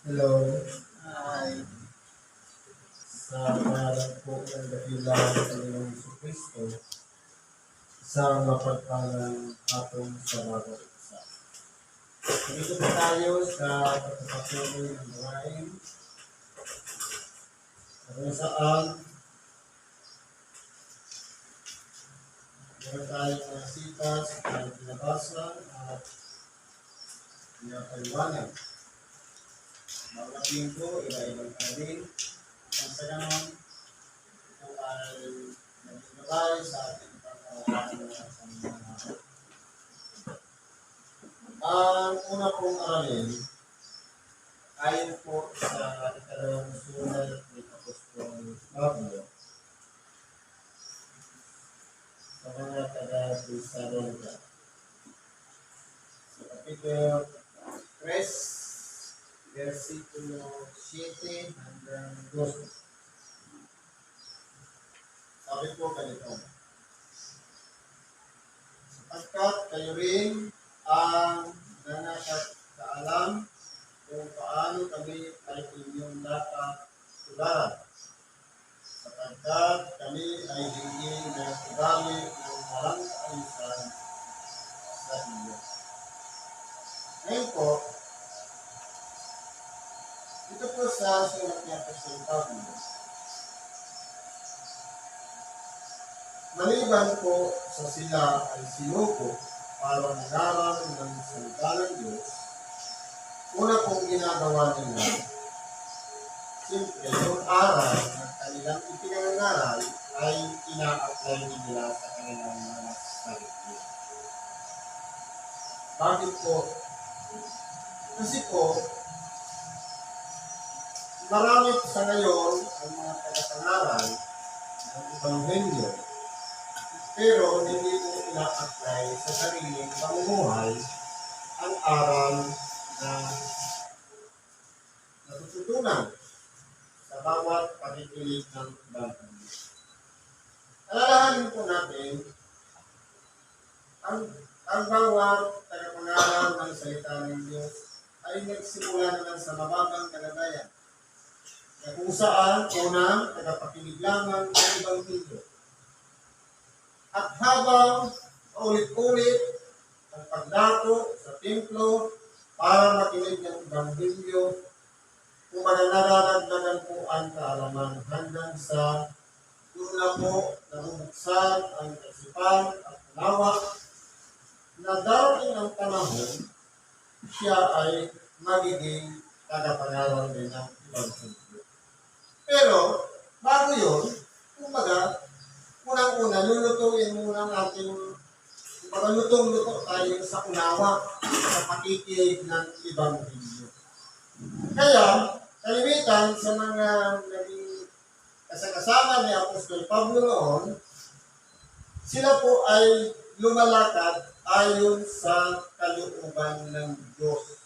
Hello, Ay, sa pangalan po ng dakilang Panginoong Jesucristo, isang mapagpalang hapon sa bawat isa. Dito po tayo sa pagpapatuloy ng gawain kung saan meron tayong mga sitas na binabasa at pinapaliwanag. Mga linggo, iba-ibang alin. Ang sa ganon, ito ay nagbibigay sa ating pagkakaroon at pangangalaga. Ang una pong aralin ayon po sa ikalawang sulat ni Apostol Pablo sa mga taga-Thessalonica. Sa Kapitulo 3, versikulo 7 hanggang 12. Sabi po ganito, sapagkat kayo rin ang nanakaalam kung paano kami ay inyong dapat tularan, sapagkat kami ay hindi nagtugali ng walang kaalisan sa inyo. Ngayon po, ito po sa sulat ni Apostol Pablo, maliban po sa sila ay sinuko para mag-aral ng salita ng Diyos, una pong ginagawa nila, siyempre, yung aral na kanilang ipinangaral ay ina-apply nila sa kanilang mga sarili. Bakit po? Kasi po, marami sa ngayon ang mga tagapangaral ng Ebanghelyo, pero hindi po ina-apply sa sariling pamumuhay ang aral na natututunan sa bawat pakikinig ng Ebanghelyo. Alalahanin po natin, ang bawat tagapangaral ng salita ng Diyos ay nagsimula naman sa mababang kalagayan, na kung saan unang tagapakinig lamang ng Ebanghelyo. At habang paulit-ulit ang pagdato sa templo para makinig ng Ebanghelyo, kung nararagdagan po ang kaalaman hanggang sa doon na po nabubuksan ang kaisipan at lawak na darating ang panahon, siya ay magiging tagapangaral din ng Ebanghelyo. Pero, bago yun, kumbaga, unang-una, lulutuin muna natin, lutong-luto tayo sa unawa, sa pakikinig ng Ebanghelyo. Kaya, kalimitan sa mga naging kasama ni Apostol Pablo noon, sila po ay lumalakad ayon sa kalooban ng Diyos.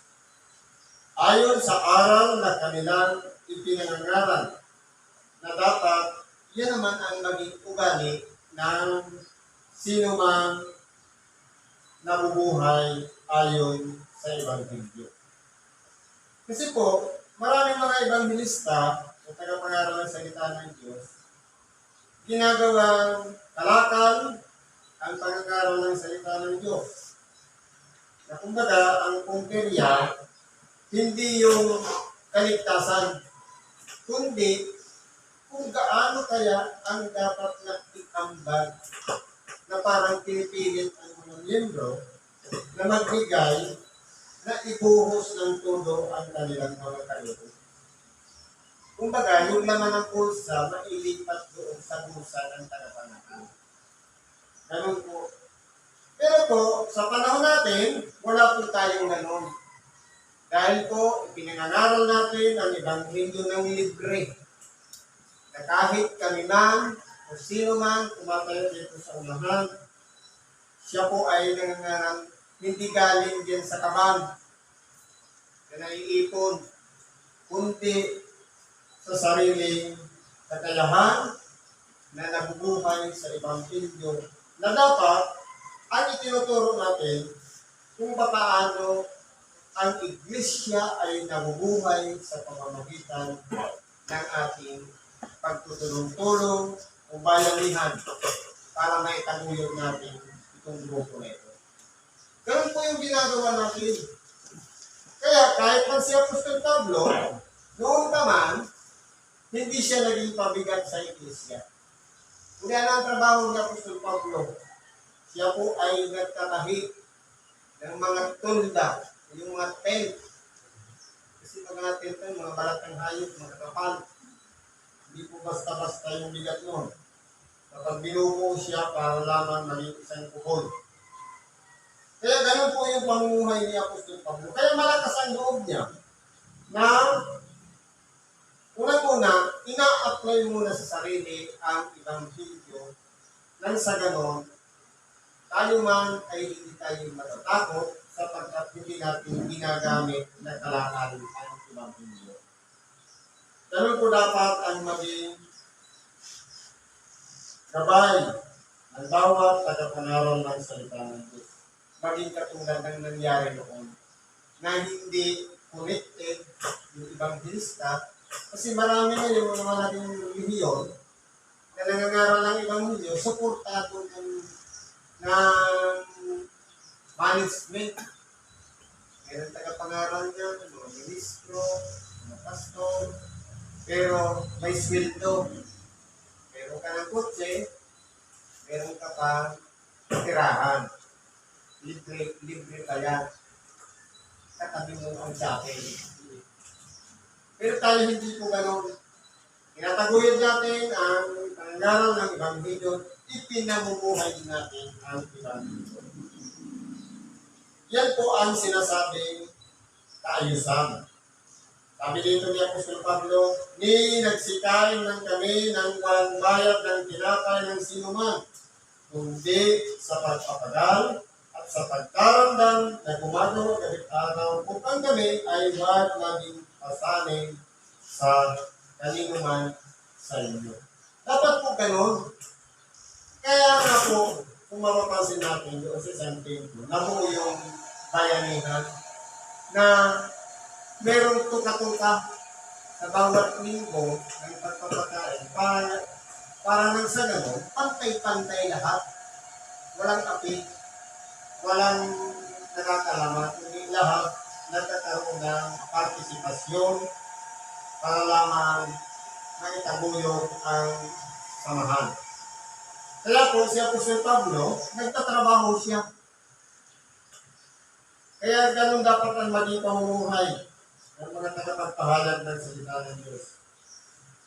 Ayon sa aral na kanilang ipinangangaral, na dapat yan naman ang maging ugali ng sino mang nabubuhay ayon sa Ebanghelyo. Kasi po, maraming mga ebanghelista o tagapangaral ng salita ng Diyos, ginagawang kalakal ang pangangaral ng salita ng Diyos. Na kumbaga, ang pumperya, hindi yung kaligtasan, kundi kung gaano kaya ang dapat na iambag na parang pinipilit ang mga miyembro na magbigay na ibuhos ng todo ang kanilang mga kaloob. Kumbaga, yung laman ng pulsa, mailipat doon sa bulsa ng tagapangaral. Ganun po. Pero po, sa panahon natin, wala po tayong ganun. Dahil po, ipinangaral natin ang Ebanghelyo ng libre. Na kahit kami man, o sino man, kumatayo dito sa unahan, siya po ay hindi galing din sa kaban na naiipon, kundi sa sariling kakayahan na nabubuhay sa Ebanghelyo na dapat ang itinuturo natin kung paano ang iglesia ay nabubuhay sa pamamagitan ng ating pagtutulong-tulong o bayanihan para maitaguyod natin itong grupo na ito. Ganun po yung ginagawa natin. Kaya kahit man si Apostol Pablo, noon pa man, hindi siya naging pabigat sa iglesia. Kung yan ang trabaho ni Apostol Pablo, siya po ay nagtatahi ng mga tulda, yung mga tent. Kasi mga tent ay mga balat ng hayop, mga kapal. Hindi po basta-basta yung bigat noon. Kapag binubuo siya para lamang maging isang kuhol. Kaya ganun po yung pamumuhay ni Apostol Pablo. Kaya malakas ang loob niya na unang-una, ina-apply muna sa sarili ang Ebanghelyo nang sa ganon, tayo man ay hindi tayo matatakot sapagkat hindi natin ginagamit na kalakal ang Ebanghelyo. Ganun po dapat ang maging gabay ng bawat tagapangaral ng salita ng Diyos. Maging katulad ng nangyari noon na hindi connected yung Ebanghelista kasi marami na yung mga naging relihiyon na nangangaral ng Ebanghelyo, suportado ng management. Meron tagapangaral niya, mga ministro, mga pastor, pero may sweldo. Meron ka ng kotse, meron ka pa tirahan. Libre ka yan. Katabi mo ang shopping. Pero tayo hindi po gano'n. Tinataguyod natin ang pangaral ng Ebanghelyo, ipinamumuhay natin ang Ebanghelyo. Yan po ang sinasabing kaayusan. Sabi dito ni Apostol Pablo, ni nagsikain lang kami ng walang bayad ng tinapay ng sinuman, kundi sa pagpapagal at sa pagkaramdam na gumagawa kahit araw upang kami ay wag maging pasanin sa kaninuman sa inyo. Dapat po ganun. Kaya nga po, kung mapapansin natin doon sa isang templo, nabuo yung bayanihan na merong tuka-tuka sa bawat linggo ng pagpapakain para nang sa ganon, pantay-pantay lahat. Walang api, walang nakakalamat, hindi lahat nagkakaroon ng partisipasyon para lamang maitaguyod ang samahan. Kaya po si Apostol Pablo, nagtatrabaho siya. Kaya ganun dapat ang maging pamumuhay ng mga tagapagpahayag ng salita ng Diyos.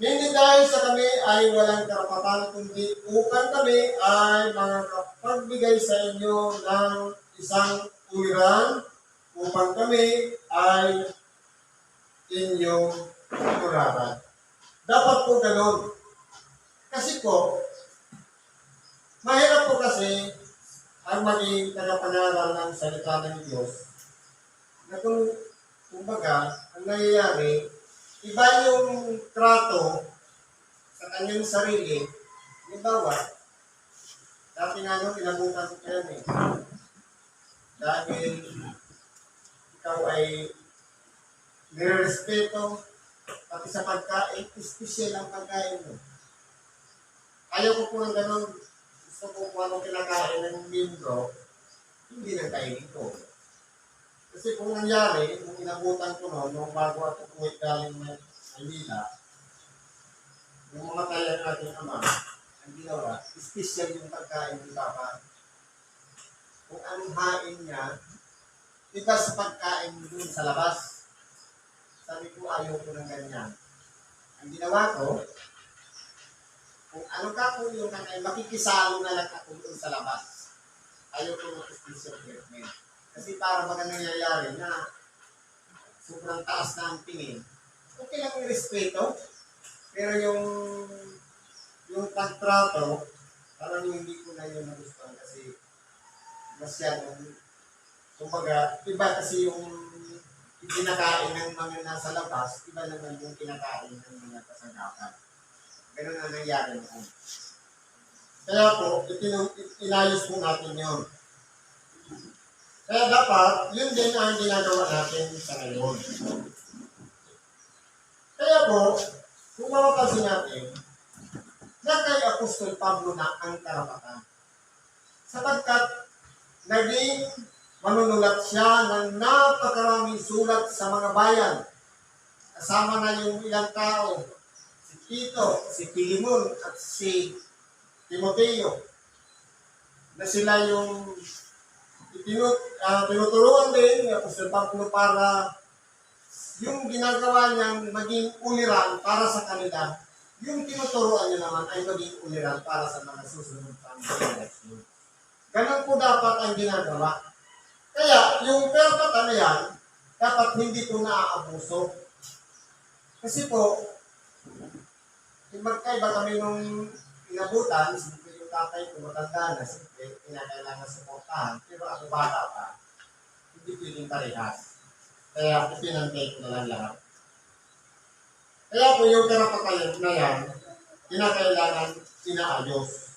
Hindi dahil sa kami ay walang karapatan, kundi upang kami ay makakapagbigay sa inyo ng isang uwiran upang kami ay inyong turaran. Dapat po ganun. Kasi po, mahirap po kasi ang maging tagapangaral ng salita ng Diyos na kumbaga, ang nangyayari, iba yung trato sa kanyang sarili. Halimbawa, dati nga nyo, pinabutan ko yan eh. Dahil ikaw ay nirerespeto, pati sa pagkain, espesyal ang pagkain mo. Ayaw ko po ng ganun. Gusto ko kung anong kinakain ng membro, hindi na kainin ko. Kasi kung nangyari, kung inabutan ko noon, nung bago ako uwi galing ng Manila, yung mga kaya natin ama, ang ginawa, espesyal yung pagkain ni Papa. Kung anong hain niya, iba sa pagkain dun sa labas. Sabi ko, ayaw ko ng ganyan. Ang ginawa ko, kung ano ka po yung kakain, makikisalo na lang ako dun sa labas. Ayaw ko ng special treatment. Kasi para baga nangyayari na sobrang taas na ang tingin, okay lang yung respeto, pero yung pagtrato, parang hindi ko na yun nagustuhan kasi masyadong, kumbaga, iba kasi yung kinakain ng mga nasa labas, iba naman yung kinakain ng mga kasangkapan. Ganun na nangyari noon. Kaya po, inayos po natin yun. Kaya dapat, yun din ang ginagawa natin sa ngayon. Kaya po, kung mapapansin natin, na kay Apostol Pablo na ang karapatan. Sapagkat naging manunulat siya ng napakaraming sulat sa mga bayan. Kasama na yung ilang tao, si Tito, si Pilimon, at si Timoteo, na sila yung tinuturuan din ni Apostol Pablo para yung ginagawa niyang maging uliran para sa kanila, yung tinuturuan niya naman ay maging uliran para sa mga susunod pang generasyon. Ganun po dapat ang ginagawa. Kaya, yung karapatan na yan, dapat hindi po naaabuso. Kasi po, magkaiba kami nung inabutan, siyempre yung tatay ko matanda na, siyempre, kinakailangan suportahan. Pero ako bata pa, hindi pwedeng parehas. Kaya ipinantay ko na lang lahat. Kaya po yung karapatan na yan, kinakailangan inaayos.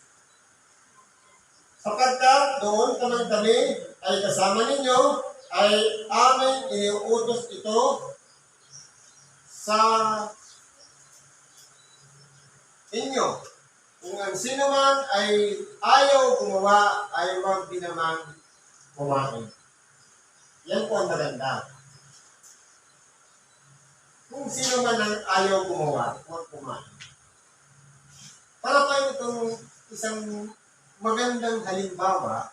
Sapagkat doon kami ay kasama ninyo, ay aming iniuutos ito sa inyo. Kung ang sino man ay ayaw gumawa, ay huwag din naman kumain. Yan po ang maganda. Kung sino man ang ayaw gumawa, huwag kumain. Para tayo itong isang magandang halimbawa,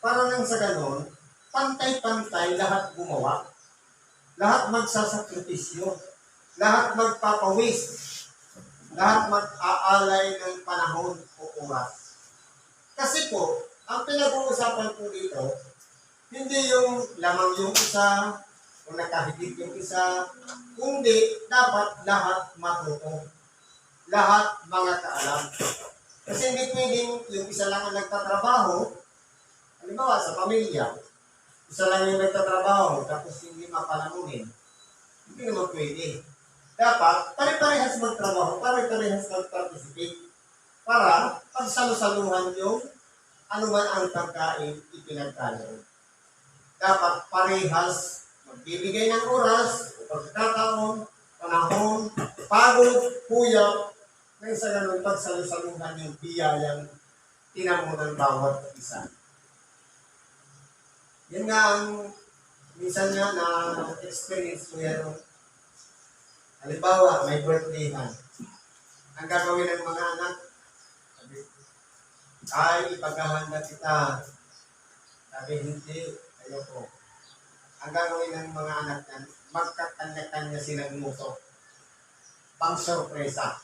para nang sa ganon, pantay-pantay lahat gumawa. Lahat magsasakripisyo. Lahat magpapawis. Lahat mag-aalay ng panahon o oras. Kasi po, ang pinag-uusapan po dito, hindi yung lamang yung isa, o nakahigit yung isa, kundi dapat lahat matuto. Lahat mga kaalam. Kasi hindi pwedeng yung isa lang ang nagtatrabaho, halimbawa sa pamilya, isa lang yung nagtatrabaho, tapos hindi mapalamunin. Hindi naman pwede. Dapat, pare-parehas magtrabaho, pare-parehas mag-participate, para pagsalo-saluhan yung ano man ang pagkain ipinagkaloob. Dapat parehas magbibigay ng oras, pagkakataon, panahon, pagod, puyat, nang sa ganun pagsalo-saluhan yung biyayang tinamo ng bawat isa. Yan nga ang minsan nga na experience ko yan. Halimbawa, may birthday-han. Ang gagawin ng mga anak, sabi, ay ipaghahanda kita. Sabi, hindi, ayoko. Ang gagawin ng mga anak yan, magkakanya-kanya silang muso. Pang-sorpresa.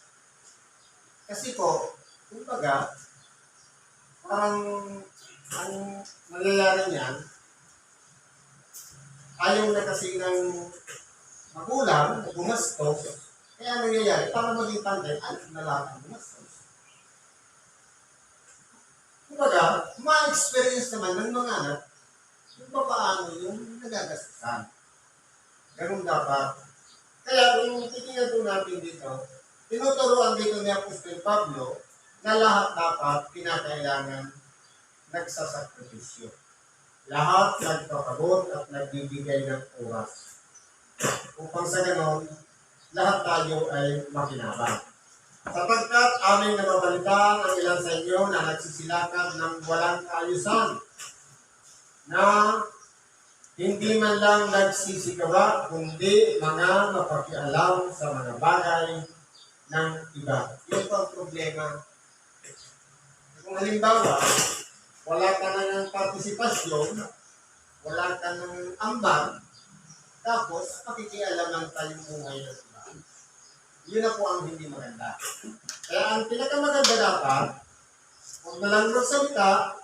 Kasi po, kumbaga, parang ang mangyayari niyan, ayaw na kasi ng magulang o gumastos, kaya nangyayari, para maging pantay, anak na lahat ang gumastos. Kumbaga, ma-experience naman ng mga anak kung paano yung nagagastusan. Ganun dapat. Kaya kung titingnan po natin dito, tinuturuan dito ni Apostol Pablo na lahat dapat pinakailangan nagsasakripisyo. Lahat nagpapagod at nagbibigay ng oras. Upang sa ganon, lahat tayo ay makinabang. Sapagkat aming nababalitaan ang ilan sa inyo na nagsisilakad ng walang kaayusan, na hindi man lang nagsisigawa, kundi mga mapakialam sa mga bagay ng iba. Yun po ang problema. Kung halimbawa, wala ka na ng partisipasyon, wala ka ng ambag, tapos pakikialaman tayong buhay ng iba. Yun na po ang hindi maganda. Kaya ang pinakamaganda dapat, huwag na lang magsalita,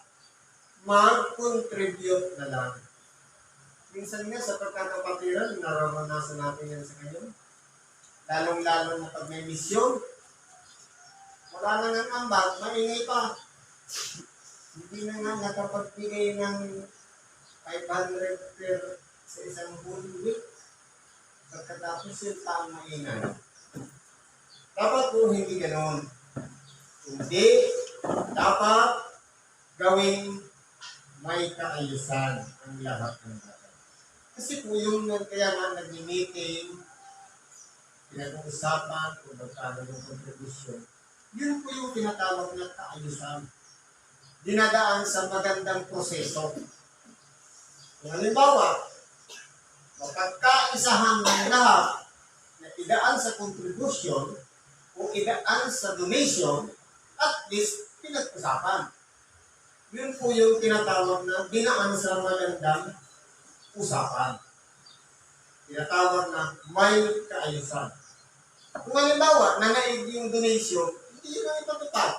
mag-contribute na lang. Minsan nga sa pagkakapatiran, nararanasan natin yan sa ngayon. Lalong-lalo na pag may misyon, wala na ng ambag, maingay pa. Hindi na nga nakapagbigay ng 500 per sa isang whole week. Pagkatapos yun pa ang maingay. Dapat po hindi ganon. Hindi dapat gawing may kaayusan ang lahat ng bagay. Kasi po yung kaya nga nag-meeting, pinag-uusapan kung magkano yung contribution, yun po yung tinatawag na kaayusan. Dinadaan sa magandang proseso. Kung halimbawa, mapagkaisahan ng lahat na idaan sa contribution o idaan sa donation, at least pinag-usapan. Yun po yung tinatawag na dinaan sa magandang usapan. Tinatawag na may kaayusan. Kung halimbawa, nanaig yung donation, hindi yun ang ipatutag.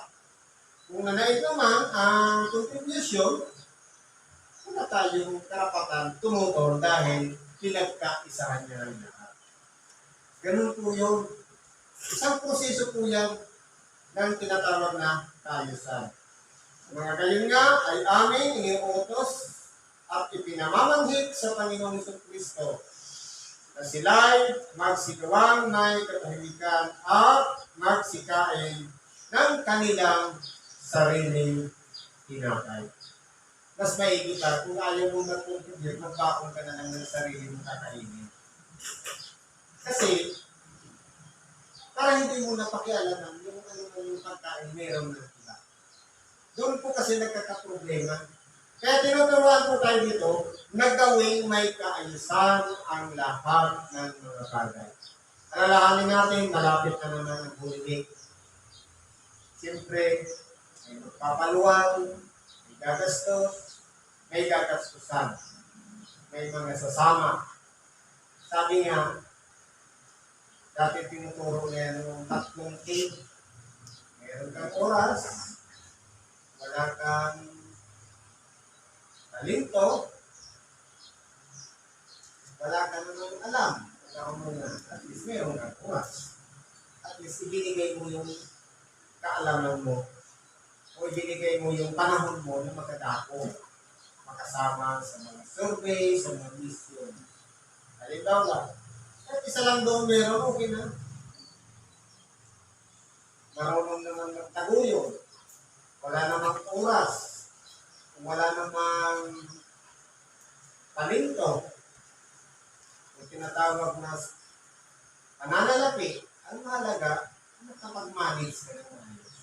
Kung nanaig naman ang contribution, wala tayong karapatan tumutol dahil pinagkaisahan niya ng lahat. Ganun po yun. Isang proseso po yan ng tinatawag na kaayusan. Mga gayon nga ay aming iniuutos at ipinamamanhik sa Panginoong Kristo na sila'y magsigawang may katahimikan at magsikain ng kanilang sariling hinakay. Mas maigi pa, kung ayaw mo mag-contribute, magbakong ka na lang ng sarili mong kakainin. Kasi, para hindi mo napakialaman yung yung pagkain meron ng iba. Doon po kasi nagkakaproblema. Kaya tinuturuan po tayo dito, nagawing may kaayusan ang lahat ng mga bagay. Alalahanin natin, malapit na naman ang Holy Week. Siyempre, may magpapaluan, may gagastos, may gagastusan, may mga sasama. Sabi nga, dati tinuturo niya yung 3 K. Meron kang oras, wala kang talento, wala ka naman alam. Wala mo na, at least meron kang oras. At least ibinigay mo yung kaalaman mo o ibinigay mo yung panahon mo na magkadako, makasama sa mga survey, sa mga mission. Halimbawa, at isa lang doon meron, okay na. Marunong naman magtaguyod. Wala namang oras. Kung wala namang talento, kung tinatawag na pananalapi, ang mahalaga, nakapag-manage ka ng ayos.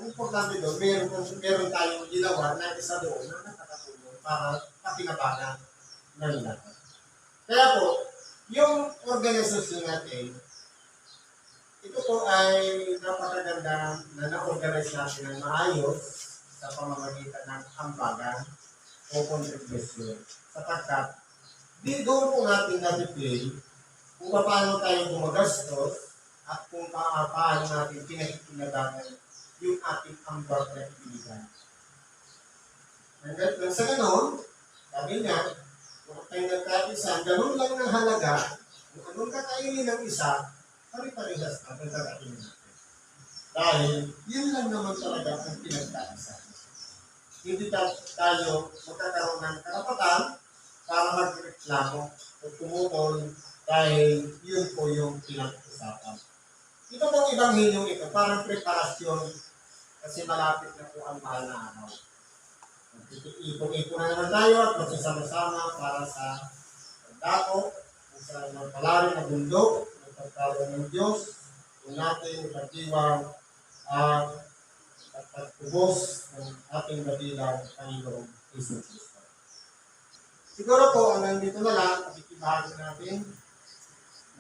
Ang importante doon, meron tayong ginawa na isa doon na nakakatulong para pakinabangan ng lahat. Kaya po, yung organisasyon natin, ito po ay napakaganda na na-organize natin ng maayos sa pamamagitan ng ambagan o contribution. Sapagkat, di doon po natin na-display kung paano tayo gumagastos at kung paano natin pinakikinabangan yung ating ambag na ibigay. Nang sa ganon, sabi nga, kung tayo nagkaisan, ganun lang ng halaga, kung anong kakainin ng isa, pari-parehas na ang kakainin natin. Dahil, yun lang naman talaga ang pinagkaisan. Hindi tayo magkakaroon ng karapatan para magreklamo o tumutol dahil yun po yung pinag-usapan. Ito pong ibanghelyong ito, parang preparasyon kasi malapit na po ang mahal na araw. Ipon-ipon na naman tayo at magsasama-sama para sa pagdako, sa magpalarin na bundok, ng pagkaroon ng Diyos, kung natin ipagdiwang ang pagtubos ng ating dakilang Panginoong Hesus Kristo. Siguro po, hanggang dito na lang, pakikibahagi natin.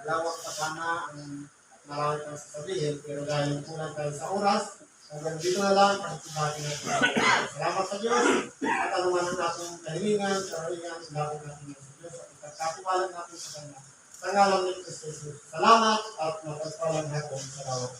Malawak pa sana ang marami pang sasabihin, pero dahil kulang tayo sa oras, hanggang dito na lang, pakikibahagi natin. Salamat sa Diyos, at anuman ang ating kahilingan, karalingan, labong natin sa Diyos, at ipagkatiwalag natin sa Kanya. Sa ngalan ni Kristo Jesus. Salamat at mapagpalang hapon. Salamat.